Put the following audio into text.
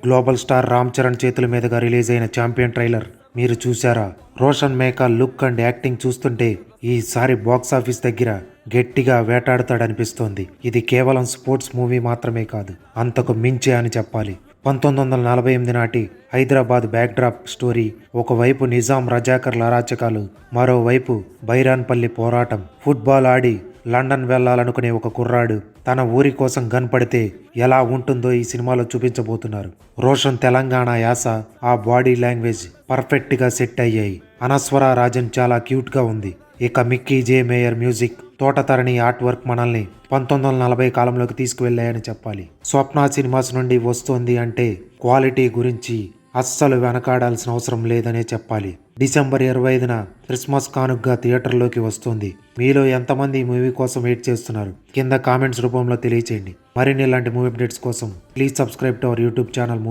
Global star Ram Charan చేతుల మీదుగా release అయిన ఛాంపియన్ ట్రైలర్ మీరు చూసారా? Roshan Meka look and acting చూస్తుంటే ఈసారి బాక్సాఫీస్ దగ్గర గట్టిగా వేటాడుతాడనిపిస్తోంది. ఇది కేవలం స్పోర్ట్స్ మూవీ మాత్రమే కాదు, అంతకు మించే అని చెప్పాలి. 1948 నాటి హైదరాబాద్ బ్యాక్డ్రాప్ స్టోరీ. ఒకవైపు నిజాం రజాకర్ల అరాచకాలు, మరోవైపు బైరాన్పల్లి పోరాటం. ఫుట్బాల్ ఆడి లండన్ వెళ్లాలనుకునే ఒక కుర్రాడు తన ఊరి కోసం గన్పడితే ఎలా ఉంటుందో ఈ సినిమాలో చూపించబోతున్నారు. రోషన్ తెలంగాణ యాస, ఆ బాడీ లాంగ్వేజ్ పర్ఫెక్ట్ గా సెట్ అయ్యాయి. అనస్వర రాజన్ చాలా క్యూట్ గా ఉంది. ఇక Mickey J Meyer music, Thota Tharani art work మనల్ని 1940 కాలంలోకి తీసుకువెళ్ళాయని చెప్పాలి. స్వప్న సినిమాస్ నుండి వస్తోంది అంటే క్వాలిటీ గురించి అస్సలు వెనకాడాల్సిన అవసరం లేదనే చెప్పాలి. డిసెంబర్ 25న క్రిస్మస్ కానుగ్గా థియేటర్లోకి వస్తుంది. మీలో ఎంతమంది ఈ మూవీ కోసం వెయిట్ చేస్తున్నారు? కింద కామెంట్స్ రూపంలో తెలియచేయండి. మరిన్ని ఇలాంటి మూవీ అప్డేట్స్ కోసం please subscribe to our YouTube channel.